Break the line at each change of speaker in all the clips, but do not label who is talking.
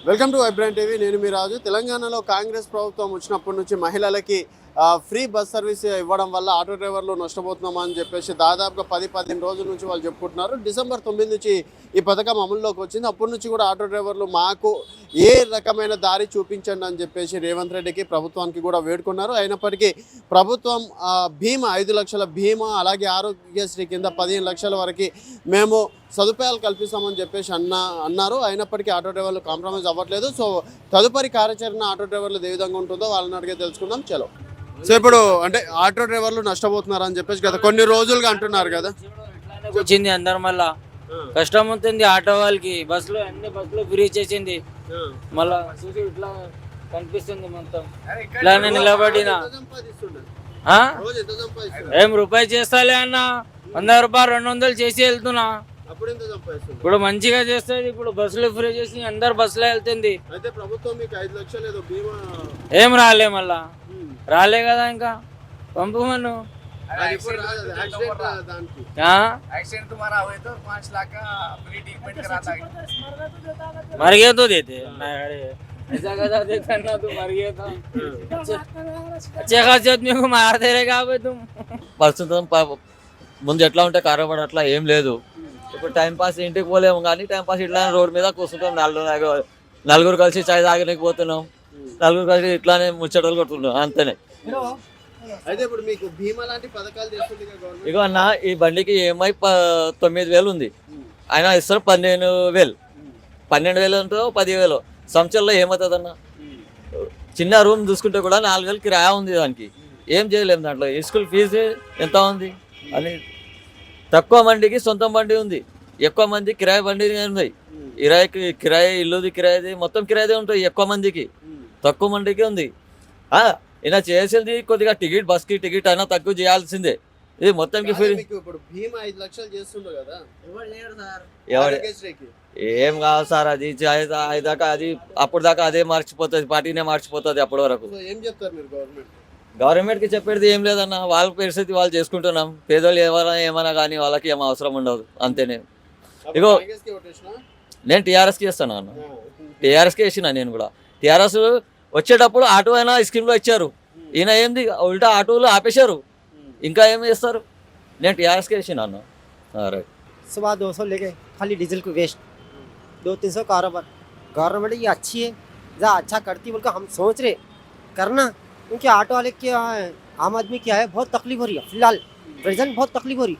Welcome to vibrant TV. నేను మీ రాజు. తెలంగాణలో కాంగ్రెస్ ప్రభుత్వం వచ్చినప్పటి నుంచి మహిళలకి ఫ్రీ బస్ సర్వీస్ ఇవ్వడం వల్ల ఆటో డ్రైవర్లు నష్టపోతున్నామని చెప్పేసి దాదాపుగా 10-15 రోజుల నుంచి వాళ్ళు చెప్పుకుంటున్నారు. డిసెంబర్ 9 నుంచి ఈ పథకం అమల్లోకి వచ్చింది. అప్పటి నుంచి కూడా ఆటో డ్రైవర్లు మాకు ఏ రకమైన దారి చూపించండి అని చెప్పేసి రేవంత్ రెడ్డికి ప్రభుత్వానికి కూడా వేడుకున్నారు. అయినప్పటికీ ప్రభుత్వం బీమా 5 లక్షల బీమా అలాగే ఆరోగ్యశ్రీ కింద 15 లక్షల వరకు మేము సదుపాయాలు కల్పిస్తామని చెప్పేసి అన్నారు. అయినప్పటికీ ఆటో డ్రైవర్లు కాంప్రమైజ్ అవ్వట్లేదు. సో తదుపరి కార్యాచరణ ఆటో డ్రైవర్లు ఏ విధంగా ఉంటుందో వాళ్ళని అడిగే తెలుసుకుందాం. చలో. సో ఇప్పుడు అంటే ఆటో డ్రైవర్లు నష్టపోతున్నారు అని చెప్పేసి గత కొన్ని రోజులుగా అంటున్నారు కదా.
వచ్చింది అందరు మళ్ళా కష్టం అవుతుంది ఆటో వాళ్ళకి. అన్ని బస్సులు ఫ్రీ చేసింది. మళ్ళా చూసి ఇట్లా కనిపిస్తుంది మొత్తం ఇట్లానే నిలబడిన ఏం రూపాయి చేస్తాలే అన్న 100 రూపాయలు 200 చేసి వెళ్తున్నా. ఇప్పుడు మంచిగా చేస్తుంది. ఇప్పుడు బస్సులు ఫ్రీ చేసి అందరు బస్సులో వెళ్తుంది. ఏం రాలే మళ్ళా రాలే కదా ఇంకా పంపమను. मर गया तो देते ऐसा कदा देखा ना तू मर गया था अच्छे खास आदमी को मारते रहेगा तुम
ప్రస్తుతం ముందు ఎట్లా ఉంటే కారవాడ అట్లా ఏం లేదు. ఇప్పుడు టైం పాస్ ఇంటికి పోలేము కానీ టైం పాస్ ఇట్లా రోడ్ మీద కూర్చుంటాం. నలుగురు కలిసి చాయ్ తాగడానికి పోతున్నాం. నలుగురు కలిసి ఇట్లానే ముచ్చటలు కొట్టుకుంటాం అంతేనే. ఇక అన్న ఈ బండికి ఈఎంఐ 9,000 ఉంది. ఆయన ఇస్తారు 15,000. 12,000 ఉంటుందో 10,000 సంవత్సరంలో ఏమవుతుంది అన్న. చిన్న రూమ్ చూసుకుంటే కూడా 4,000 కిరాయా ఉంది. దానికి ఏం చేయలేము. దాంట్లో స్కూల్ ఫీజు ఎంత ఉంది అని. తక్కువ మందికి సొంతం బండి ఉంది, ఎక్కువ మంది కిరాయి బండి ఉన్నాయి. కిరాయి ఇల్లుది కిరాయిది మొత్తం కిరాయిదే ఉంటుంది ఎక్కువ మందికి. తక్కువ మందికి ఉంది. ఈయన చేసింది కొద్దిగా టికెట్ బస్కి టికెట్ అయినా తక్కువ చేయాల్సిందే. ఇది మొత్తంకి ఏం కాదు సార్. అది దాకా అది అప్పుడు దాకా అదే మార్చిపోతుంది, పార్టీనే మార్చిపోతుంది. అప్పటి వరకు గవర్నమెంట్కి చెప్పేది ఏం లేదన్న. వాళ్ళ పరిస్థితి వాళ్ళు చేసుకుంటున్నాం. పేదోళ్ళు ఏమైనా కానీ వాళ్ళకి ఏం అవసరం ఉండదు అంతేనే. ఇగో నేను టీఆర్ఎస్కి వేస్తాను అన్న. టీఆర్ఎస్కి వేసిన నేను కూడా. టీఆర్ఎస్ వచ్చేటప్పుడు ఆటో అయినా స్కీమ్లో ఇచ్చారు. ఈయన ఏంది ఉల్టా ఆటోలు ఆపేశారు. ఇంకా ఏం చేస్తారు. నేను టీఆర్ఎస్కి వేసిన అన్న. రైట్.
सुबह 200 लेके खाली डीजल को वेस्ट 200-300 कारोबार. गवर्नमेंट ये अच्छी है, ज़्यादा अच्छा करती बोलकर हम सोच रहे करना. क्योंकि ऑटो वाले क्या है, आम आदमी क्या है, बहुत तकलीफ हो रही है. फिलहाल प्रेजेंट बहुत तकलीफ हो रही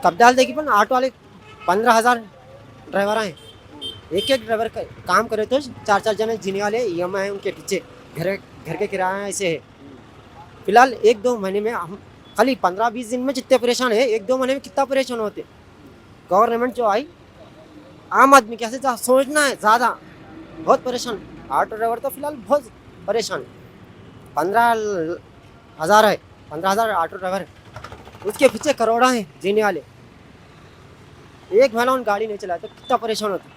कब डाल देगी. पर ऑटो वाले 15,000 ड्राइवर हैं. एक ड्राइवर का काम करे तो 4-4 जने जीने वाले EMI है उनके पीछे. घर के किराया ऐसे है. फिलहाल 1-2 महीने में हम खाली 15-20 दिन में जितने परेशान है, 1-2 महीने में कितना परेशान होते. गवर्नमेंट जो आई आम आदमी कैसे सोचना है ज़्यादा बहुत परेशान. ऑटो ड्राइवर तो फिलहाल बहुत परेशान. 15,000 है, 15,000 ऑटो ड्राइवर है. उसके पीछे करोड़ा हैं जीने वाले. एक महीना उन गाड़ी नहीं चलाए तो कितना परेशान होता.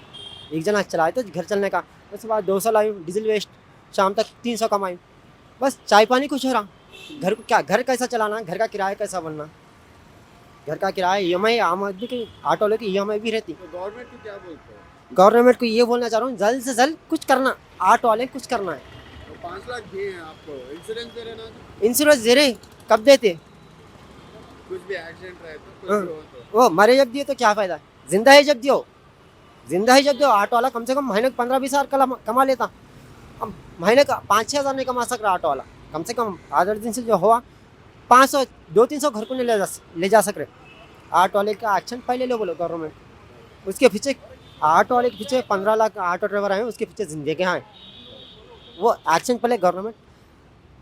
एक जना चलाए तो घर चलने का. उसके बाद 200 लाई डीजल वेस्ट, शाम तक 300 कमाई. बस चाय पानी कुछ हो रहा. घर को क्या, घर कैसा चलाना, घर का किराया कैसा बनना. घर का किराया EMI आम आदमी की ऑटो वाले की EMI भी रहती.
तो गवर्नमेंट को क्या बोलते हो?
गवर्नमेंट को ये बोलना चाह रहा हूँ जल्द से जल्द कुछ करना. ऑटो वाले कुछ करना है.
तो 5 लाख दिए हैं आपको, इंश्योरेंस दे रहे ना?
इंश्योरेंस दे रहे कब देते.
कुछ भी एक्सीडेंट रहे तो कुछ भी हो तो
वो मरे जब दिए तो क्या फायदा. जिंदा है जब दियो. ऑटो वाला कम से कम महीने 15-20 हज़ार कमा लेता. अब महीने का 5-6 हज़ार नहीं कमा सक रहा ऑटो वाला. कम से कम 8 दिन से जो हुआ 500-200-300 घर को नहीं ले जा सक रहे. ऑटो वाले का एक्शन पहले ले बोलो गवर्नमेंट. उसके पीछे ऑटो वाले के पीछे 15 लाख ऑटो ड्राइवर हैं. उसके पीछे जिंदगी हैं. वो एक्शन पहले गवर्नमेंट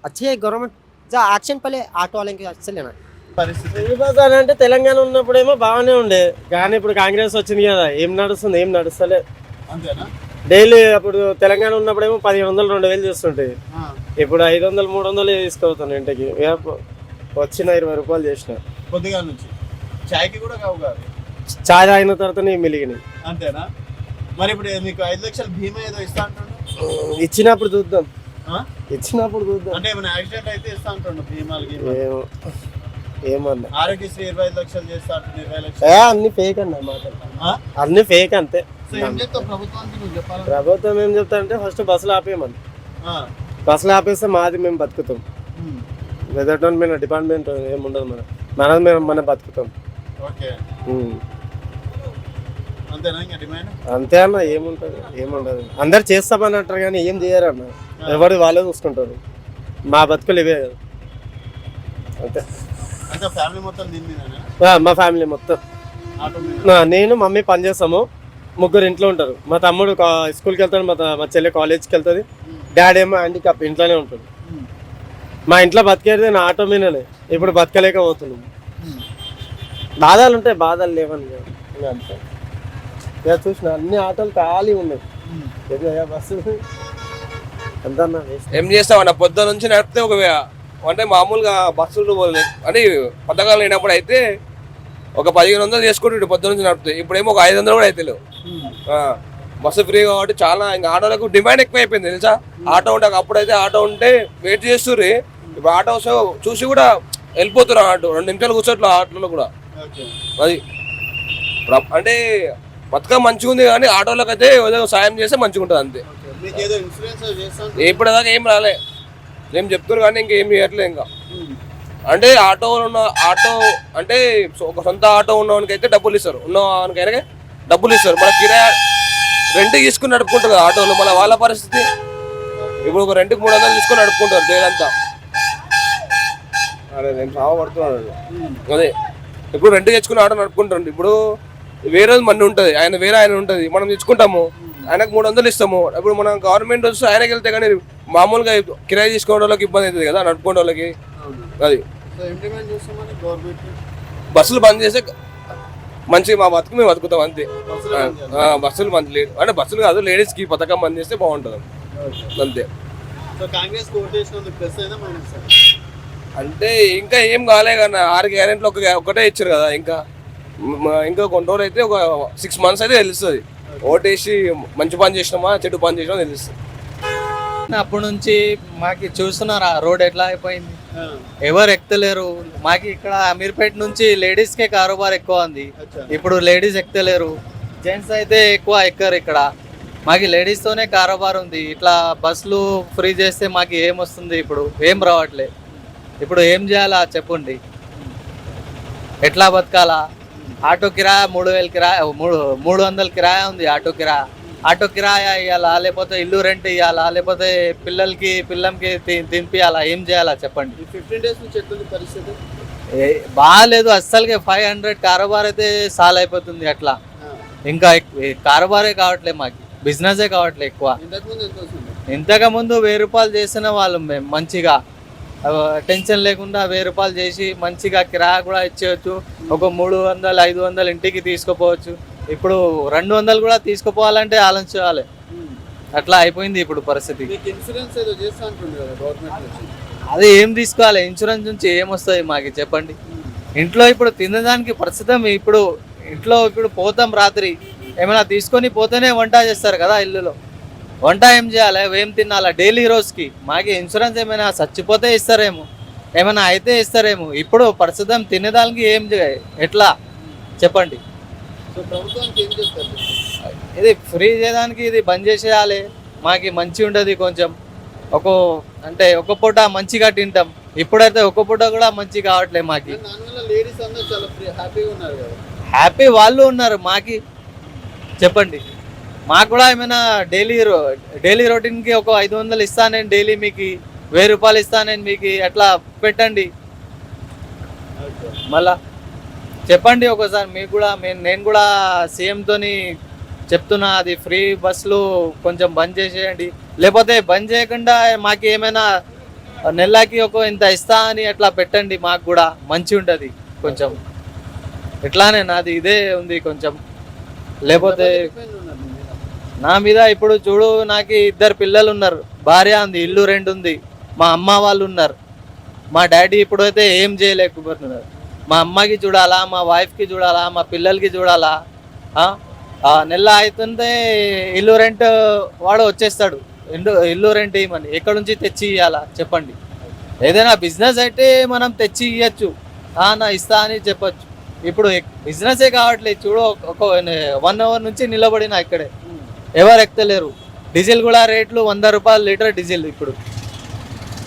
अच्छी है. गवर्नमेंट जा एक्शन पहले ऑटो वाले के से लेना है.
అంటే తెలంగాణ ఉన్నప్పుడేమో బాగానే ఉండే, కానీ ఇప్పుడు కాంగ్రెస్ వచ్చింది కదా, ఏం నడుస్తుంది ఏం నడుస్తలే.
అంతేనా?
డైలీ అప్పుడు తెలంగాణ ఉన్నప్పుడేమో 1,500-2,000 చేస్తుంటాయి. ఇప్పుడు 500-300 తీసుకుపోతాను ఇంటికి. వచ్చిన 20 రూపాయలు చేసిన
కొద్దిగా నుంచి. చాయ్కి కూడా కావు కాదు.
చాయ్ తాగిన తర్వాత నేను మిలిగినాయి.
అంతేనా? మరి ఇప్పుడు మీకు 5 లక్షల బీమా ఏదో ఇస్తా అంటున్నాడు.
ఇచ్చినప్పుడు చూద్దాం.
అంటే ఏమైనా యాక్సిడెంట్ అయితే ఇస్తా అంటున్నాడు బీమాలకి.
ఏమన్నా
ఆరోగ్యశ్రీ 25 లక్షలు చేస్తా అంటున్నారు, 20 లక్షలు.
అన్ని ఫేక్ అన్న మాట,
ఆ?
అన్ని ఫేక్ అంతే.
సో ఏం చెప్తావు ప్రభుత్వానికి నువ్వు చెప్పాలి?
ప్రభుత్వం ఏం చెప్తారంటే ఫస్ట్ బస్సులు ఆపేయమని,
ఆ.
బస్సులు ఆపేస్తే మాది మేము బతుకుతాం.
ఉమ్.
వెదర్ మీద డిపార్ట్మెంట్ ఏముండదు, మనది మేము మనం బతుకుతాం.
ఓకే,
ఉమ్.
అంతేనా ఇంకా డిమాండ్?
అంతే అన్న, ఏముండదు. అందరు చేస్తామని అంటారు కానీ ఏం చేయరు అన్న, ఎవరు వాళ్ళే చూసుకుంటారు. మా బతుకులు ఇవే కదా, అంతే.
అంటే ఫ్యామిలీ మొత్తం దీని మీదనా?
మా ఫ్యామిలీ మొత్తం,
ఆటో మీద?
నేను మమ్మీ పని చేస్తాము, ముగ్గురు ఇంట్లో ఉంటారు. మా తమ్ముడు స్కూల్కి వెళ్తాడు, మా చెల్లి కాలేజ్కి వెళ్తుంది, డాడీ ఏమో హ్యాండిక్యాప్ ఇంట్లోనే ఉంటాడు.
ఉమ్.
మా ఇంట్లో బతికేది నా ఆటో మీదనే, ఇప్పుడు బతకలేకపోతున్నాం. బాధలు ఉంటాయి, బాధలు లేవని కాదు. ఇంకా అంతే. ఇక చూసిన అన్ని ఆటోలు ఖాళీ ఉన్నాయి, బస్సు అంతా
ఏం చేస్తామన్న, పొద్దున నుంచి నడిపితే అంటే మామూలుగా బస్సులు అంటే పథకాలు లేనప్పుడు అయితే ఒక 1500 చేసుకుంటుండే పొద్దున నుంచి నడిపితే, ఇప్పుడేమో ఒక 500 కూడా అయితే లేవు. బస్సు ఫ్రీ కాబట్టి చాలా ఇంకా ఆటోలకు డిమాండ్ ఎక్కువ అయిపోయింది తెలుసా. ఆటో ఉంటే అప్పుడైతే ఆటో ఉంటే వెయిట్ చేస్తుర్రి, ఇప్పుడు ఆటో చూసి కూడా వెళ్ళిపోతున్నారు. ఆటో 2 నిమిషాలు కూర్చోట్లు ఆటోలో కూడా. అది అంటే బతుకమ్మ మంచిగా ఉంది కానీ ఆటోలకు అయితే ఏదో సాయం చేస్తే మంచిగా ఉంటుంది అంతే. ఇప్పటిదాకా ఏం రాలే, ఏం చెప్తారు కానీ ఇంకేం చేయట్లేదు ఇంకా. అంటే ఆటో అంటే ఒక సొంత ఆటో ఉన్నవానికి అయితే డబ్బులు ఇస్తారు, ఉన్నవానికైనా డబ్బులు ఇస్తారు. మన కిరాయి రెంట్ తీసుకుని నడుపుకుంటారు కదా ఆటోలు, మన వాళ్ళ పరిస్థితి ఇప్పుడు ఒక రెంట్కి 300 తీసుకొని నడుపుకుంటారు దేదంతా. అదే నేను సావపడుతున్నాను. అదే ఇప్పుడు రెంట్ తెచ్చుకుని ఆటో నడుపుకుంటారు. ఇప్పుడు వేరే మంది ఉంటుంది, ఆయన ఉంటుంది, మనం తెచ్చుకుంటాము, ఆయనకు 300 ఇస్తాము. ఇప్పుడు మనం గవర్నమెంట్ వస్తే ఆయనకి వెళ్తే కానీ మామూలుగా కిరాయి తీసుకోవడం వాళ్ళకి ఇబ్బంది అవుతుంది కదా నడుపుకోవడం వాళ్ళకి. అది బస్సులు బంద్ చేస్తే మంచి మా బతుకు మేము బతుకుతాం అంతే. బస్సులు బంద్ లేదు అంటే బస్సులు కాదు, లేడీస్కి పథకం బంద్ చేస్తే బాగుంటుంది అంతే. అంటే ఇంకా ఏం కాలే కానీ 6 గ్యారెంట్లు ఒకటే ఇచ్చారు కదా. ఇంకా కొన్ని రోజులు అయితే ఒక 6 months అయితే తెలుస్తుంది. ఓటేసి మంచి పని చేసినామా చెడు పని చేసినా తెలుస్తుంది.
అప్పటి నుంచి మాకు చూస్తున్నారు ఆ రోడ్ ఎట్లా అయిపోయింది, ఎవరు ఎక్కలేరు. మాకు ఇక్కడ అమీర్పేట నుంచి లేడీస్కే కారోబార్ ఎక్కువ ఉంది, ఇప్పుడు లేడీస్ ఎక్కలేరు, జెంట్స్ అయితే ఎక్కువ ఎక్కరు. ఇక్కడ మాకు లేడీస్తోనే కారోబార్ ఉంది. ఇట్లా బస్సులు ఫ్రీ చేస్తే మాకు ఏం వస్తుంది, ఇప్పుడు ఏం రావట్లే. ఇప్పుడు ఏం చేయాలా చెప్పండి, ఎట్లా బతకాలా? ఆటో కిరాయా 3000 కిరాయా, 300 కిరాయా ఉంది ఆటో కిరాయా. ఆటో కిరాయా ఇవ్వాలా, లేకపోతే ఇల్లు రెంట్ ఇవ్వాలా, లేకపోతే పిల్లలకి తినిపియాలా, ఏం చేయాలా చెప్పండి.
15 days నుంచి ఎట్లుంది పరిస్థితి?
బాగాలేదు అస్సలకి. 500 కారోబార్ అయితే సాల్ అయిపోతుంది అట్లా. ఇంకా కారోబారే కావట్లేదు, మాకు బిజినెసే కావట్లేదు ఎక్కువ. ఇంతకు ముందు 1000 రూపాయలు చేసిన వాళ్ళం మేము మంచిగా, టెన్షన్ లేకుండా 1000 రూపాయలు చేసి మంచిగా కిరాయా కూడా ఇచ్చేయచ్చు. ఒక 300-500 ఇంటికి తీసుకుపోవచ్చు. ఇప్పుడు 200 కూడా తీసుకుపోవాలంటే ఆలోచించాలి. అట్లా అయిపోయింది ఇప్పుడు పరిస్థితి. అది ఏం తీసుకోవాలి, ఇన్సూరెన్స్ నుంచి ఏమొస్తుంది మాకు చెప్పండి. ఇంట్లో ఇప్పుడు తినడానికి ప్రస్తుతం ఇప్పుడు ఇంట్లో పోతాం, రాత్రి ఏమైనా తీసుకొని పోతేనే వంట చేస్తారు కదా ఇల్లులో. వంట ఏం చేయాలి, ఏం తినాలా డైలీ రోజుకి. మాకు ఇన్సూరెన్స్ ఏమైనా చచ్చిపోతే ఇస్తారేమో, ఏమైనా అయితే ఇస్తారేమో. ఇప్పుడు ప్రస్తుతం తినేదానికి ఏం ఎట్లా చెప్పండి. ఇది ఫ్రీ చేయడానికి ఇది బంద్ చేసేయాలి, మాకు మంచి ఉంటుంది కొంచెం. అంటే ఒక పూట మంచిగా తింటాం, ఇప్పుడైతే ఒక పూట కూడా మంచి కావట్లేదు మాకు. హ్యాపీ వాళ్ళు ఉన్నారు, మాకి చెప్పండి. మాకు కూడా ఏమైనా డైలీ రొటీన్కి ఒక 500 ఇస్తాను డైలీ, మీకు 1000 రూపాయలు ఇస్తాను మీకు, అట్లా పెట్టండి. మళ్ళా చెప్పండి ఒకసారి మీకు కూడా. నేను కూడా సీఎంతోని చెప్తున్నా, అది ఫ్రీ బస్సులు కొంచెం బంద్ చేసేయండి, లేకపోతే బంద్ చేయకుండా మాకు ఏమైనా నెలకి ఇంత ఇస్తా అని అట్లా పెట్టండి, మాకు కూడా మంచి ఉంటుంది కొంచెం. ఇట్లానే నాది ఇదే ఉంది కొంచెం. లేకపోతే నా మీద ఇప్పుడు చూడు, నాకు 2 పిల్లలు ఉన్నారు, భార్య ఉంది, ఇల్లు రెంట్ ఉంది, మా అమ్మ వాళ్ళు ఉన్నారు. మా డాడీ ఇప్పుడైతే ఏం చేయలేకపోతున్నారు. మా అమ్మకి చూడాలా, మా వైఫ్కి చూడాలా, మా పిల్లలకి చూడాలా. నెల అవుతుంటే ఇల్లు రెంట్ వాడు వచ్చేస్తాడు, ఇల్లు రెంట్ ఇవ్వమని. ఎక్కడి నుంచి తెచ్చి ఇవ్వాలా చెప్పండి. ఏదైనా బిజినెస్ అయితే మనం తెచ్చి ఇవ్వచ్చు, నా ఇస్తా అని చెప్పొచ్చు. ఇప్పుడు బిజినెసే కావట్లేదు చూడు, ఒక 1 అవర్ నుంచి నిలబడిన ఇక్కడే, ఎవరు ఎక్కలేరు. డీజిల్ కూడా రేట్లు 100 రూపాయలు లీటర్ డీజిల్. ఇప్పుడు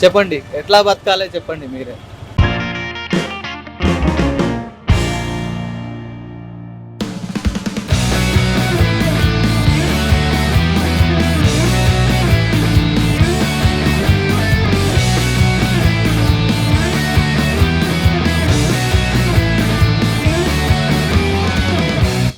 చెప్పండి ఎట్లా బతకాలి చెప్పండి మీరే.